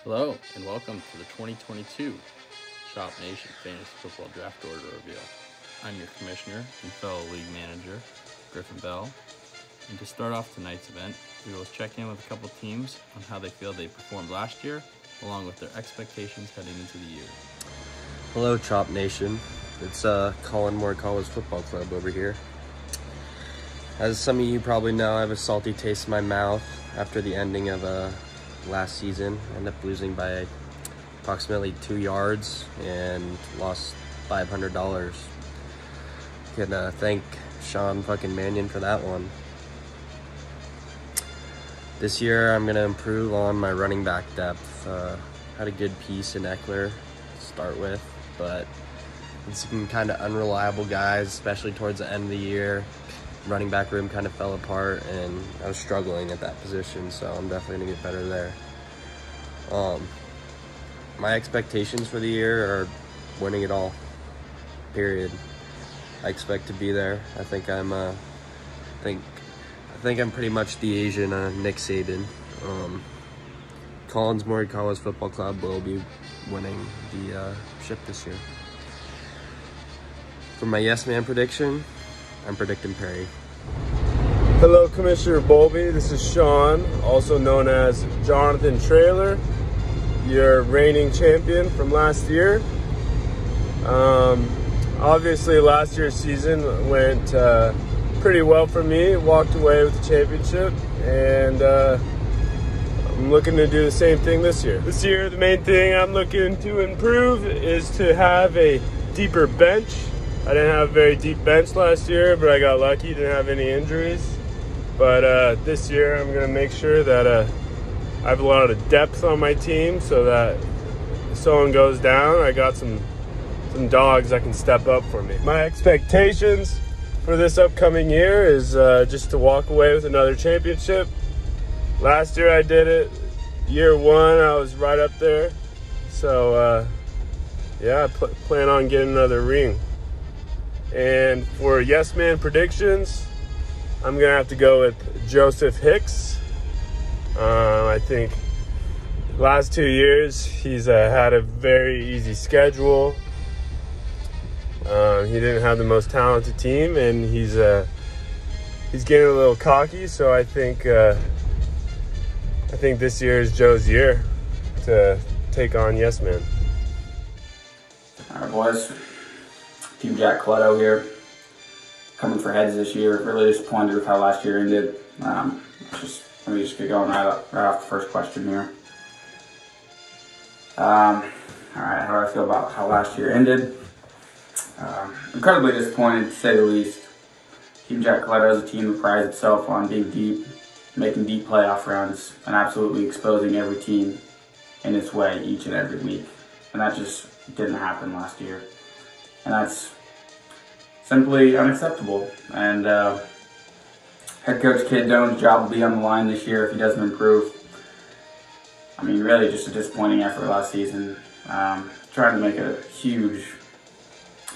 Hello, and welcome to the 2022 Chop Nation Fantasy Football Draft Order Reveal. I'm your commissioner and fellow league manager, Griffin Bell. And to start off tonight's event, we will check in with a couple teams on how they feel they performed last year, along with their expectations heading into the year. Hello, Chop Nation. It's Colin Moore College Football Club over here. As some of you probably know, I have a salty taste in my mouth after the ending of last season. I ended up losing by approximately 2 yards and lost $500. Can thank Sean fucking Mannion for that one. This year I'm gonna improve on my running back depth. Had a good piece in Eckler to start with, but some kind of unreliable guys, especially towards the end of the year. Running back room kind of fell apart, and I was struggling at that position, so I'm definitely gonna get better there. My expectations for the year are winning it all, period. I expect to be there. I think I'm pretty much the Asian Nick Saban. Collins Moore College Football Club will be winning the ship this year. For my yes man prediction, I'm predicting Perry. Hello, Commissioner Bowlby. This is Sean, also known as Jonathan Traylor, your reigning champion from last year. Obviously, last year's season went pretty well for me. Walked away with the championship, and I'm looking to do the same thing this year. This year, the main thing I'm looking to improve is to have a deeper bench. I didn't have a very deep bench last year, but I got lucky, didn't have any injuries. But this year I'm gonna make sure that I have a lot of depth on my team, so that if someone goes down, I got some dogs that can step up for me. My expectations for this upcoming year is just to walk away with another championship. Last year I did it. Year one I was right up there. So yeah, I plan on getting another ring. And for yes man predictions, I'm gonna have to go with Joseph Hicks. I think last 2 years he's had a very easy schedule. He didn't have the most talented team, and he's getting a little cocky. So I think this year is Joe's year to take on yes man. All right, boys. Team Jack Coletto here, coming for heads this year. Really disappointed with how last year ended. Let me just get going right off the first question here. All right, how do I feel about how last year ended? Incredibly disappointed, to say the least. Team Jack Coletto is a team that prides itself on being deep, making deep playoff runs, and absolutely exposing every team in its way each and every week. And that just didn't happen last year. And that's simply unacceptable. And head coach Kid Doan's job will be on the line this year if he doesn't improve. I mean, really just a disappointing effort last season. Trying to make a huge,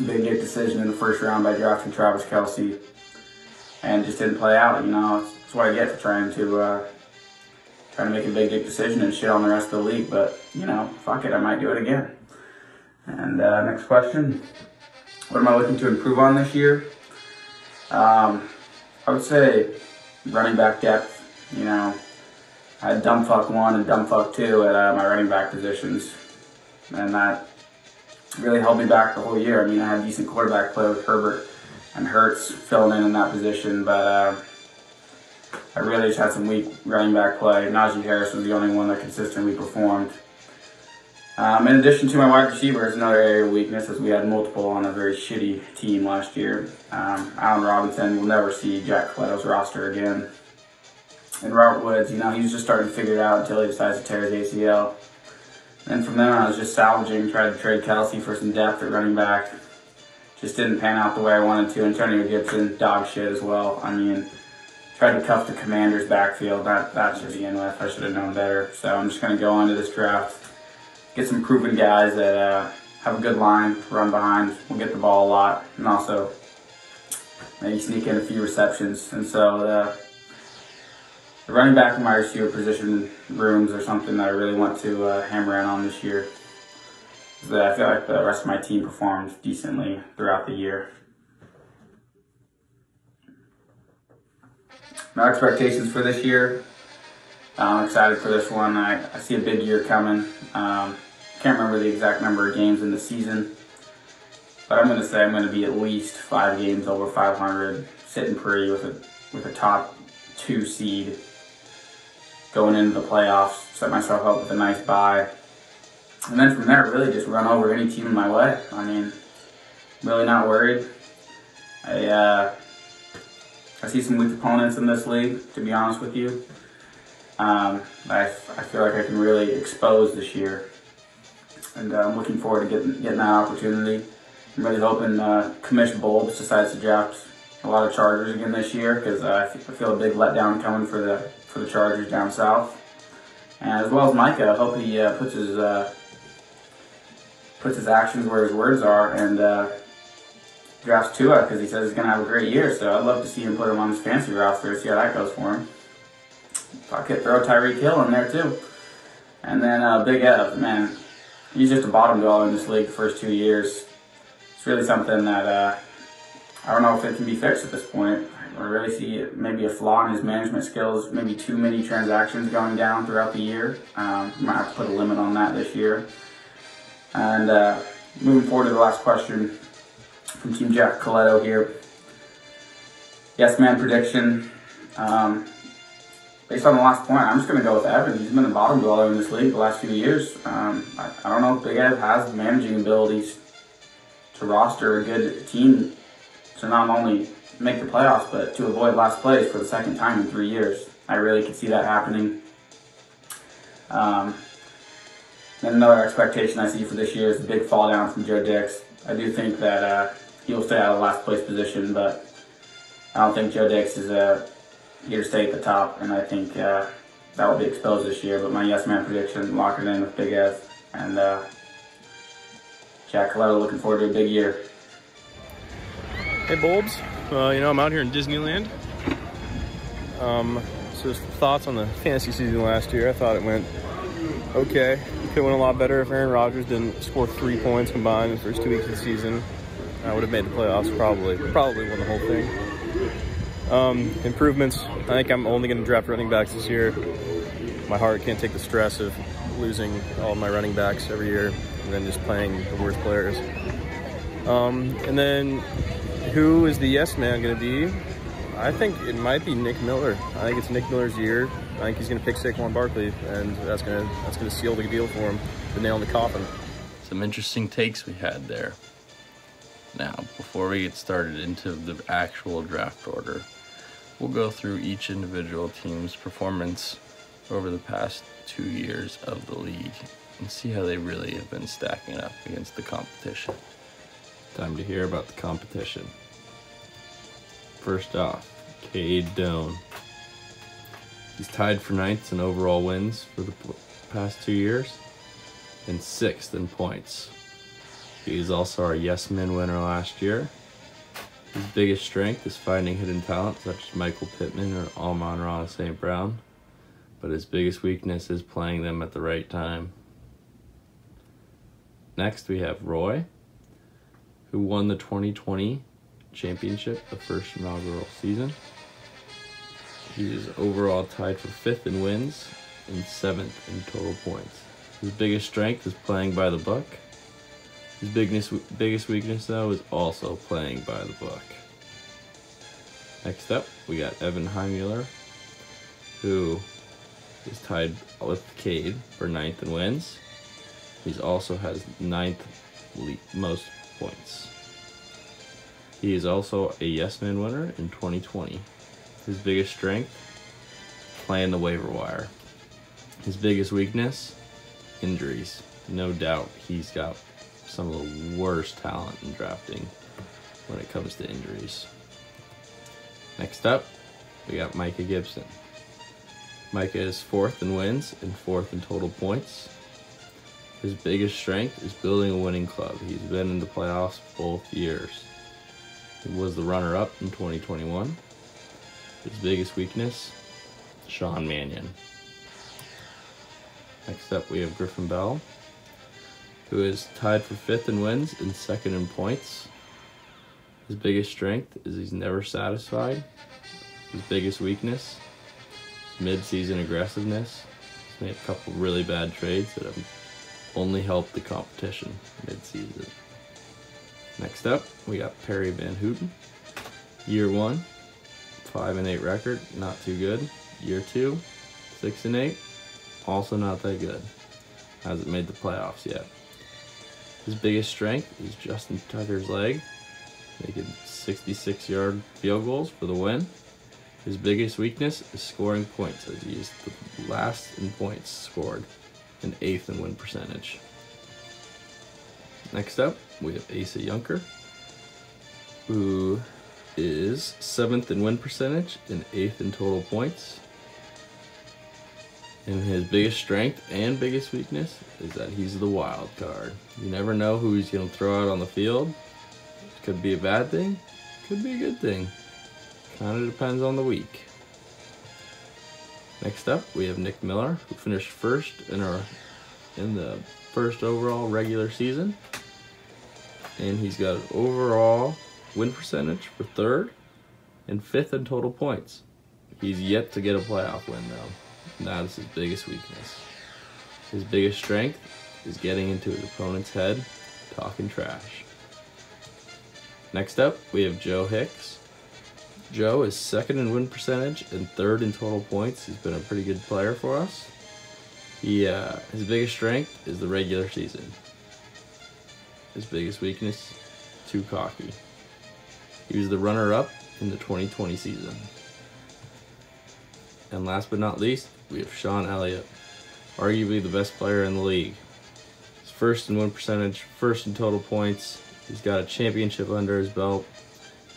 big decision in the first round by drafting Travis Kelce, and just didn't play out. You know, that's what I get for trying to make a big decision and shit on the rest of the league. But you know, fuck it, I might do it again. And next question. What am I looking to improve on this year? I would say running back depth. You know, I had dumb fuck 1 and dumb fuck 2 at my running back positions, and that really held me back the whole year. I mean, I had decent quarterback play with Herbert and Hurts filling in that position, but I really just had some weak running back play. Najee Harris was the only one that consistently performed. In addition to my wide receivers, another area of weakness, as we had multiple on a very shitty team last year. Allen Robinson will never see Jack Coletto's roster again. And Robert Woods, you know, he was just starting to figure it out until he decides to tear his ACL. And from then on, I was just salvaging, tried to trade Kelce for some depth at running back. Just didn't pan out the way I wanted to. Antonio Gibson, dog shit as well. I mean, tried to cuff the Commanders' backfield. That should begin with. I should have known better. So I'm just going to go on to this draft. Get some proven guys that have a good line, run behind, will get the ball a lot, and also maybe sneak in a few receptions. And so the running back and wide receiver position rooms are something that I really want to hammer in on this year. I feel like the rest of my team performed decently throughout the year. My expectations for this year, I'm excited for this one. I see a big year coming. Can't remember the exact number of games in the season, but I'm going to say I'm going to be at least 5 games over 500, sitting pretty with a top 2 seed going into the playoffs, set myself up with a nice bye. And then from there, really just run over any team in my way. I mean, really not worried. I see some weak opponents in this league, to be honest with you. I feel like I can really expose this year. And I'm looking forward to getting that opportunity. I'm really hoping Commish Bulbs decides to draft a lot of Chargers again this year, because I feel a big letdown coming for the Chargers down south. And as well as Micah, I hope he puts his actions where his words are and drafts Tua, because he says he's going to have a great year. So I'd love to see him put him on his fancy roster, see how that goes for him. If I could throw Tyreek Hill in there too. And then Big Ev, man, he's just a bottom dweller in this league the first 2 years. It's really something that I don't know if it can be fixed at this point. I really see maybe a flaw in his management skills, maybe too many transactions going down throughout the year. Might have to put a limit on that this year. And moving forward to the last question from Team Jack Coletto here. Yes man prediction. Based on the last point, I'm just going to go with Evan. He's been a bottom dweller in this league the last few years. I don't know if Big Ev has the managing abilities to roster a good team to not only make the playoffs, but to avoid last place for the second time in 3 years. I really could see that happening. Then another expectation I see for this year is the big fall down from Joe Dix. I do think that he will stay out of the last place position, but I don't think Joe Dix is here to stay at the top, and I think that will be exposed this year. But my yes man prediction, lock it in with Big Ev, and Jack Coletto looking forward to a big year. Hey Bulbs, I'm out here in Disneyland. So just thoughts on the fantasy season last year. I thought it went okay. It could have went a lot better if Aaron Rodgers didn't score 3 points combined in the first 2 weeks of the season. I would have made the playoffs, probably won the whole thing. Improvements, I think I'm only going to draft running backs this year. My heart can't take the stress of losing all of my running backs every year and then just playing the worst players. And then who is the yes man going to be? I think it might be Nick Miller. I think it's Nick Miller's year. I think he's going to pick Saquon Barkley, and that's going to seal the deal for him, the nail in the coffin. Some interesting takes we had there. Now, before we get started into the actual draft order, we'll go through each individual team's performance over the past 2 years of the league and see how they really have been stacking up against the competition. Time to hear about the competition. First off, Cade Doan. He's tied for 9th in overall wins for the past 2 years and 6th in points. He is also our Yes Men winner last year. His biggest strength is finding hidden talent such as Michael Pittman or Amon-Ra St. Brown, but his biggest weakness is playing them at the right time. Next we have Roy, who won the 2020 championship the first inaugural season. He is overall tied for 5th in wins and 7th in total points. His biggest strength is playing by the book. His biggest weakness, though, is also playing by the book. Next up, we got Evan Heimmuller, who is tied with Cade for 9th in wins. He also has 9th most points. He is also a Yes Man winner in 2020. His biggest strength, playing the waiver wire. His biggest weakness, injuries. No doubt he's got some of the worst talent in drafting when it comes to injuries. Next up, we got Micah Gibson. Micah is 4th in wins and 4th in total points. His biggest strength is building a winning club. He's been in the playoffs both years. He was the runner-up in 2021. His biggest weakness, Sean Mannion. Next up, we have Griffin Bell, who is tied for 5th in wins and 2nd in points. His biggest strength is he's never satisfied. His biggest weakness is mid-season aggressiveness. He's made a couple really bad trades that have only helped the competition mid-season. Next up, we got Perry Van Houten. Year 1, 5-8 record, not too good. Year 2, 6-8, also not that good. Hasn't made the playoffs yet. His biggest strength is Justin Tucker's leg, making 66-yard field goals for the win. His biggest weakness is scoring points, as he is the last in points scored and 8th in win percentage. Next up, we have Asa Junker, who is 7th in win percentage and 8th in total points. And his biggest strength and biggest weakness is that he's the wild card. You never know who he's going to throw out on the field. Could be a bad thing, could be a good thing. Kind of depends on the week. Next up, we have Nick Miller, who finished 1st in the 1st overall regular season. And he's got an overall win percentage for 3rd and 5th in total points. He's yet to get a playoff win, though. That is his biggest weakness. His biggest strength is getting into his opponent's head, talking trash. Next up, we have Joe Hicks. Joe is 2nd in win percentage and 3rd in total points. He's been a pretty good player for us. His biggest strength is the regular season. His biggest weakness, too cocky. He was the runner-up in the 2020 season. And last but not least, we have Sean Elliott, arguably the best player in the league. He's 1st in win percentage, 1st in total points. He's got a championship under his belt.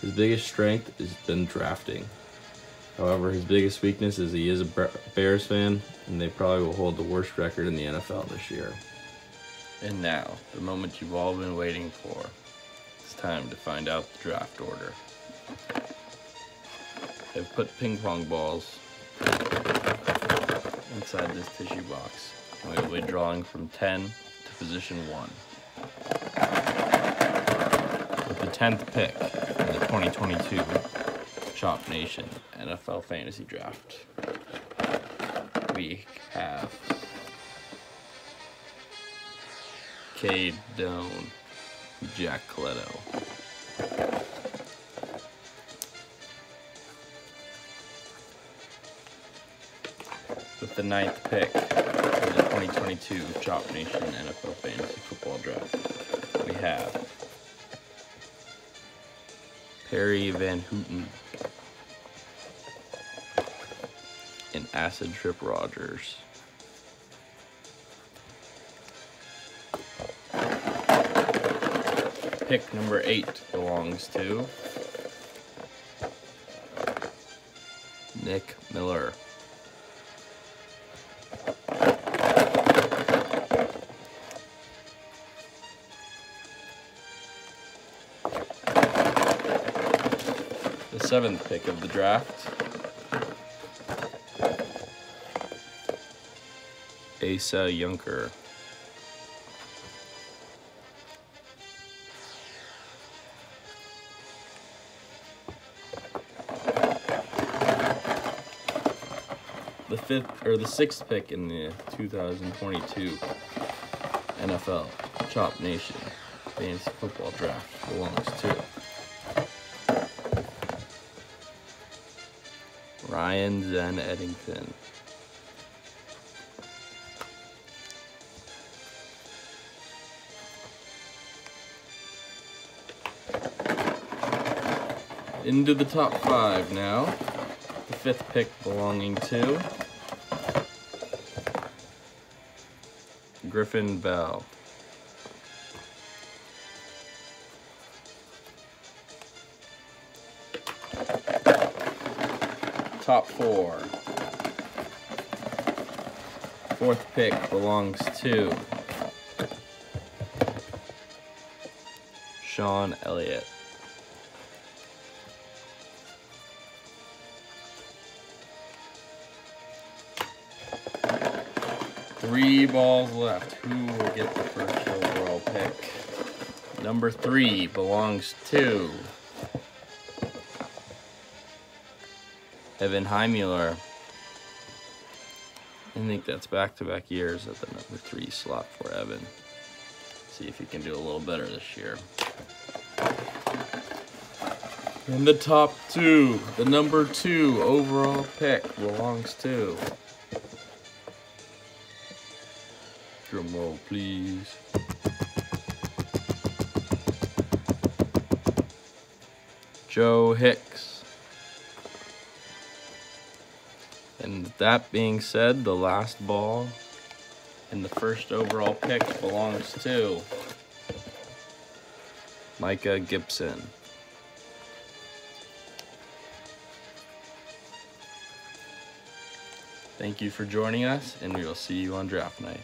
His biggest strength has been drafting. However, his biggest weakness is he is a Bears fan, and they probably will hold the worst record in the NFL this year. And now, the moment you've all been waiting for. It's time to find out the draft order. I've put ping pong balls inside this tissue box. And we will be drawing from 10 to position 1. With the 10th pick in the 2022 Chop Nation NFL Fantasy Draft, we have Cade Doan, Jack Coletto. With the 9th pick in the 2022 Chop Nation NFL Fantasy Football Draft, we have Perry Van Houten and Acid Trip Rogers. Pick number 8 belongs to Nick Miller. The 7th pick of the draft, Asa Junker. The 6th pick in the 2022 NFL Chop Nation Fantasy Football Draft belongs to Ryan Zen Eddington. Into the top 5 now. The 5th pick belonging to Griffin Bell. Top 4. 4th pick belongs to Sean Elliott. 3 balls left. Who will get the first overall pick? Number 3 belongs to Evan Heimuller. I think that's back-to-back years at the number 3 slot for Evan. See if he can do a little better this year. And the top 2, the number 2 overall pick belongs to, drum roll please, Joe Hicks. And that being said, the last ball and the first overall pick belongs to Micah Gibson. Thank you for joining us, and we will see you on draft night.